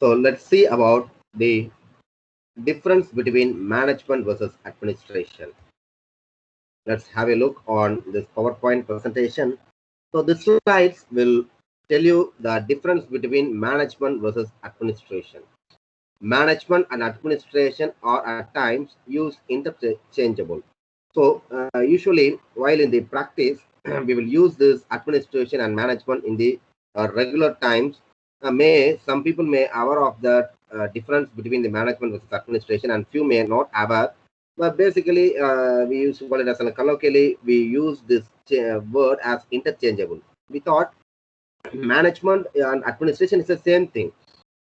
So let's see about the difference between management versus administration. Let's have a look on this PowerPoint presentation. So the slides will tell you the difference between management versus administration. Management and administration are at times used interchangeable. So usually, while in the practice, we will use this administration and management in the regular times. Some people may aware of the difference between the management versus administration, and few may not aware. But basically, we used to call it as a colloquially. We use this word as interchangeable. We thought management and administration is the same thing,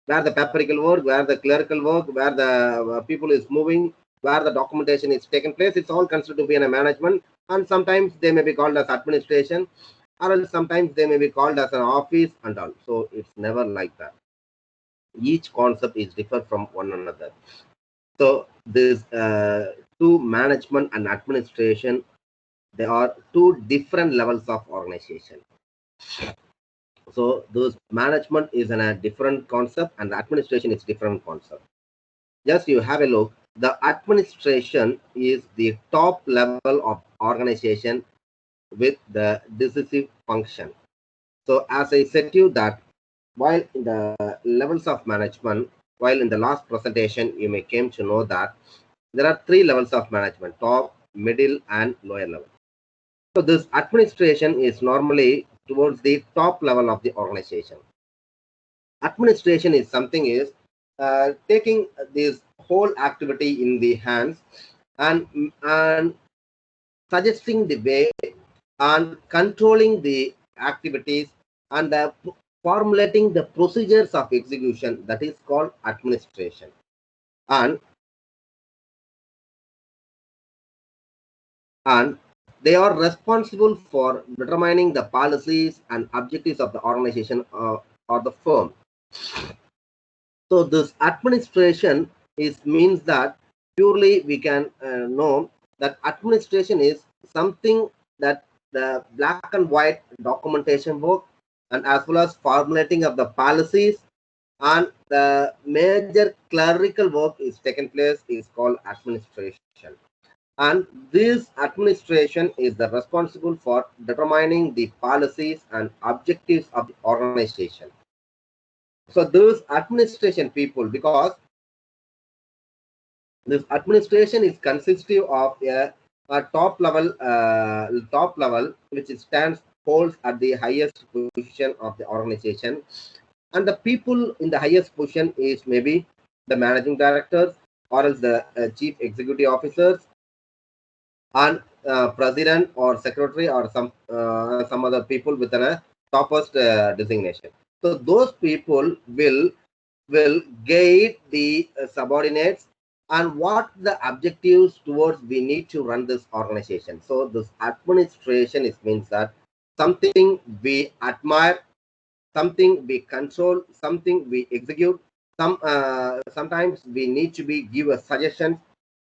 where the paperical work, where the clerical work, where the people is moving, where the documentation is taken place, it's all considered to be in a management. And sometimes they may be called as administration, or else sometimes they may be called as an office and all. So it's never like that. Each concept is different from one another. So this two, management and administration, there are two different levels of organization. So those management is a different concept and the administration is different concept. Just you have a look. The administration is the top level of organization with the decisive function. So as I said to you that while in the levels of management, while in the last presentation, you may came to know that there are three levels of management: top, middle, and lower level. So this administration is normally towards the top level of the organization. Administration is something is taking this whole activity in the hands and suggesting the way and controlling the activities and formulating the procedures of execution, that is called administration. And they are responsible for determining the policies and objectives of the organization or the firm. So this administration means that purely we can know that administration is something that the black and white documentation work, and as well as formulating of the policies, and the major clerical work is taken place is called administration. And this administration is the responsible for determining the policies and objectives of the organization. So those administration people, because this administration is consistive of a top level which stands holds at the highest position of the organization, and the people in the highest position is maybe the managing directors or else the chief executive officers and president or secretary or some other people with a topmost designation. So those people will guide the subordinates and what the objectives towards we need to run this organization. So this administration means that something we admire, something we control, something we execute. Sometimes we need to be give a suggestion,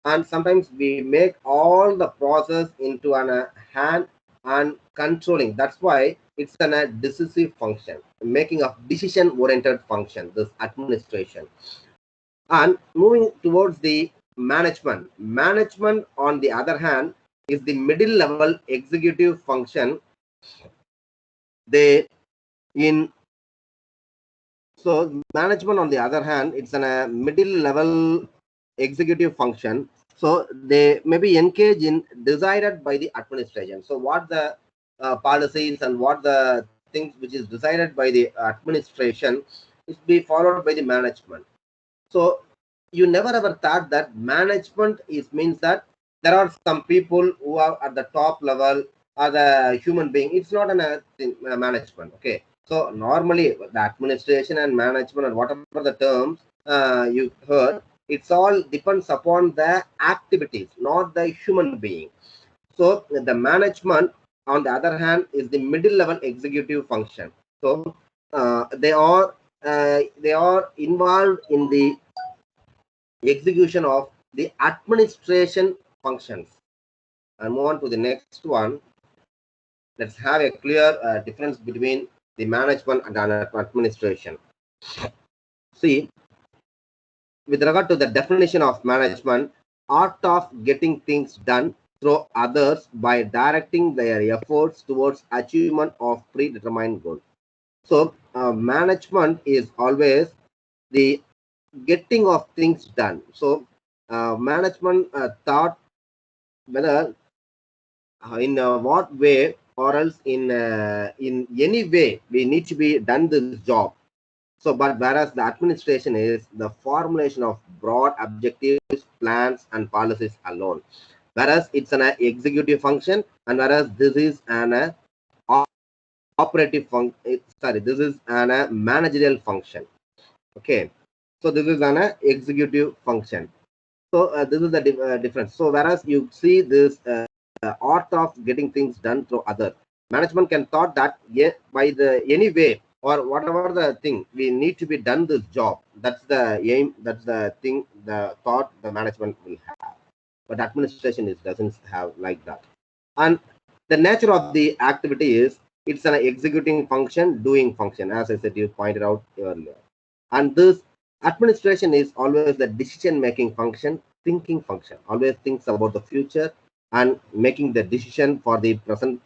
and sometimes we make all the process into an hand and controlling. That's why it's a decisive function, making a decision oriented function, this administration. And moving towards the management on the other hand is the middle level executive function. They in So management on the other hand, it's a middle level executive function. So they may be engaged in decided by the administration. So what the policies and what the things which is decided by the administration is be followed by the management. So you never ever thought that management means that there are some people who are at the top level are the human being. It's not a management. Okay. So normally the administration and management and whatever the terms you heard, it's all depends upon the activities, not the human being. So the management, on the other hand, is the middle level executive function. So they are involved in the execution of the administration functions. And move on to the next one. Let's have a clear difference between the management and administration. See, with regard to the definition of management, art of getting things done through others by directing their efforts towards achievement of predetermined goals. So management is always the getting of things done. So management thought whether in what way or else in any way we need to be done this job. So but whereas the administration is the formulation of broad objectives, plans and policies alone, whereas it's an executive function, and whereas this is an operative function, sorry, this is an managerial function. Okay, so this is an executive function. So this is the difference. So whereas you see this art of getting things done through others, management can thought that yeah, by the any way or whatever the thing we need to be done this job. That's the aim. That's the thing. The thought the management will have. But administration is doesn't have like that. And the nature of the activity is it's an executing function, doing function. As I said, you pointed out earlier. And this administration is always the decision making function, thinking function, always thinks about the future and making the decision for the present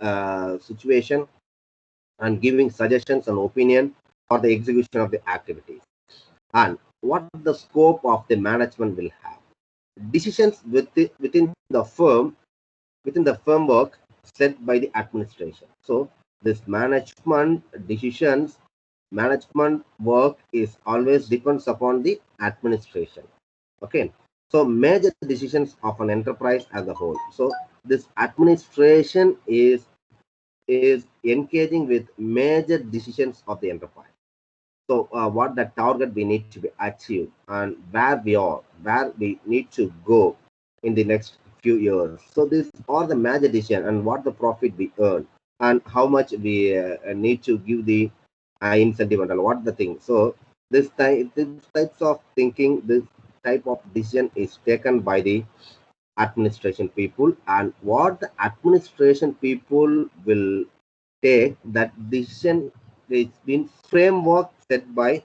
situation and giving suggestions and opinion for the execution of the activities. And what the scope of the management will have. Decisions within the framework set by the administration. So this management work is always depends upon the administration. Okay, so major decisions of an enterprise as a whole. So this administration is engaging with major decisions of the enterprise. So what the target we need to be achieved and where we need to go in the next few years. So these are the major decision and what the profit we earn and how much we need to give the incentive and all, what the thing. So this types of thinking, this type of decision is taken by the administration people, and what the administration people will take that decision is been framework set by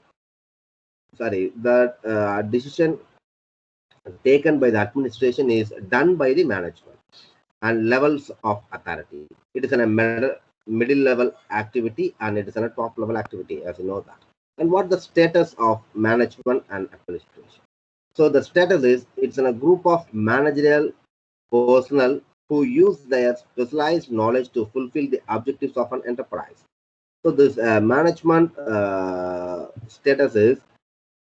sorry that decision taken by the administration is done by the management and levels of authority. It is a middle level activity and it is a top level activity, as you know that. And what the status of management and administration. So the status is it's in a group of managerial personnel who use their specialized knowledge to fulfill the objectives of an enterprise. So this management status is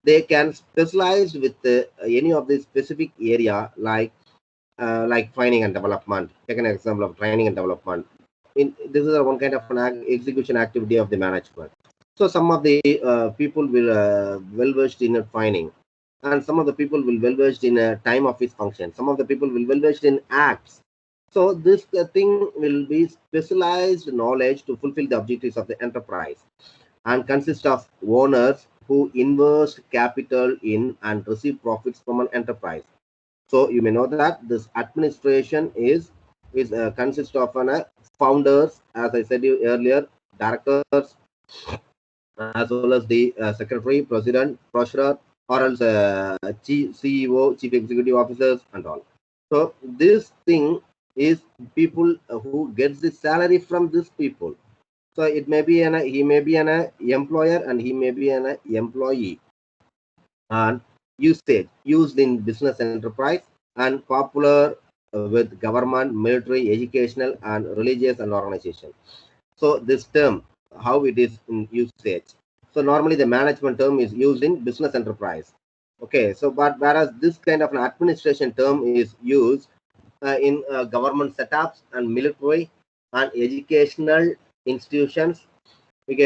they can specialize with any of the specific area like training and development. Take an example of training and development. This is one kind of an execution activity of the management. So some of the people will well versed in training, and some of the people will well versed in time office function. Some of the people will well versed in acts. So this thing will be specialized knowledge to fulfill the objectives of the enterprise and consist of owners who invest capital in and receive profits from an enterprise. So you may know that this administration is consists of an founders, as I said you earlier, directors, as well as the secretary, president, treasurer, or else CEO, chief executive officers, and all. So this thing is people who gets the salary from these people. So it may be he may be an employer and he may be an employee. And usage used in business enterprise and popular with government, military, educational, and religious and organization. So this term, how it is in usage. So normally the management term is used in business enterprise. Okay, so but whereas this kind of an administration term is used in government setups and military and educational institutions. We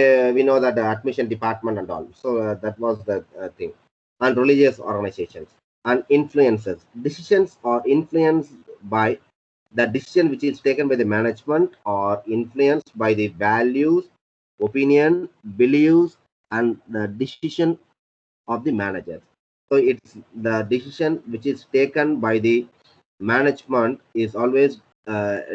know that the admission department and all. So that was the thing. And religious organizations and influences. Decisions are influenced by the decision which is taken by the management or influenced by the values, opinion, beliefs, and the decision of the managers. So it's the decision which is taken by the management is always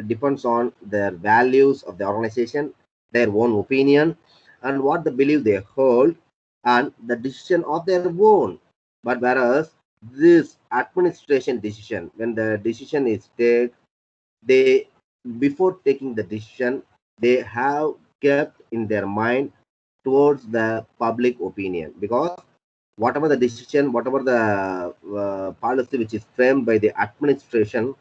depends on their values of the organization, their own opinion, and what the belief they hold, and the decision of their own. But whereas this administration decision, when the decision is taken, they, before taking the decision, they have kept in their mind towards the public opinion, because whatever the decision, whatever the policy which is framed by the administration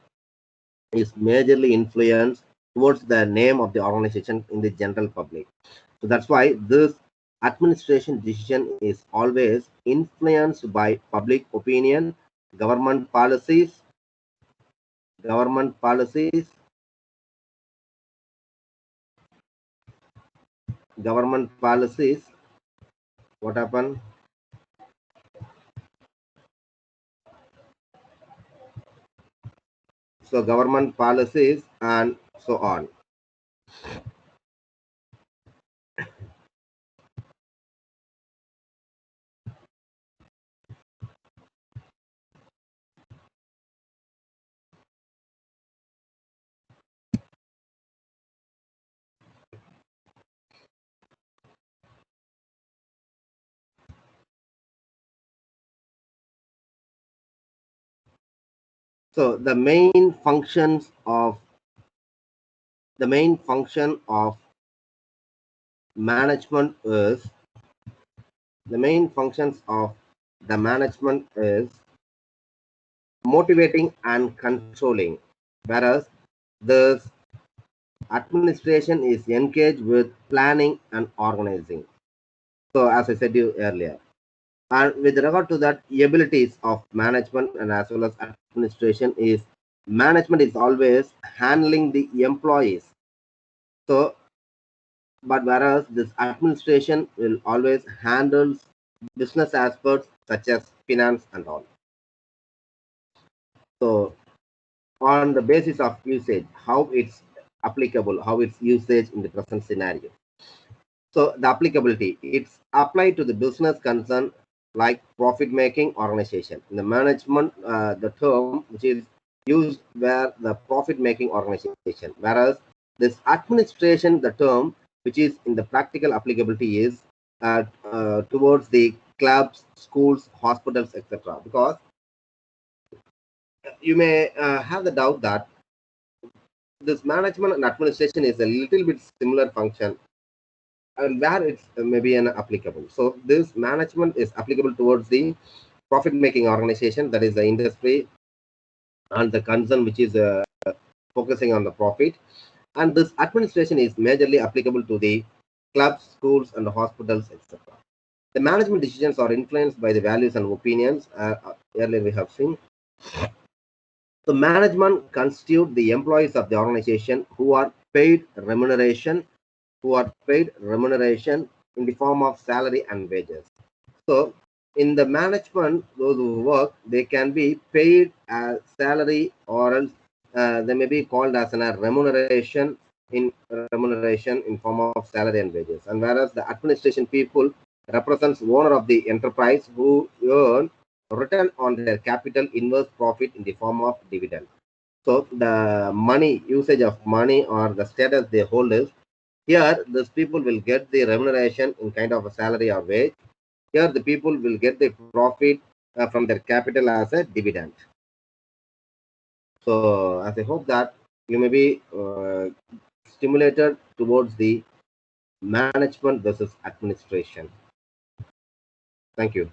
is majorly influenced towards the name of the organization in the general public. So that's why this administration decision is always influenced by public opinion, government policies, government policies, government policies. What happened? So government policies and so on. So the main function of management is the main functions of the management is motivating and controlling, whereas the administration is engaged with planning and organizing. So as I said you earlier, and with regard to that abilities of management and as well as administration is, management is always handling the employees. So but whereas this administration will always handle business aspects such as finance and all. So on the basis of usage, how it's applicable, how it's usage in the present scenario. So the applicability, it's applied to the business concern like profit making organization. In the management, the term which is used where the profit making organization, whereas this administration, the term which is in the practical applicability is towards the clubs, schools, hospitals, etc. Because you may have the doubt that this management and administration is a little bit similar function, and where it's maybe an applicable. So this management is applicable towards the profit making organization, that is the industry and the concern which is focusing on the profit. And this administration is majorly applicable to the clubs, schools, and the hospitals, etc. The management decisions are influenced by the values and opinions. Earlier we have seen. The management constitute the employees of the organization who are paid remuneration in the form of salary and wages. So in the management, those who work, they can be paid as salary, or else they may be called as a remuneration in form of salary and wages. And whereas the administration people represents owner of the enterprise who earn return on their capital invest profit in the form of dividend. So the money usage of money or the status they hold is, here these people will get the remuneration in kind of a salary or wage. Here the people will get the profit from their capital as a dividend. So as I hope that you may be stimulated towards the management versus administration. Thank you.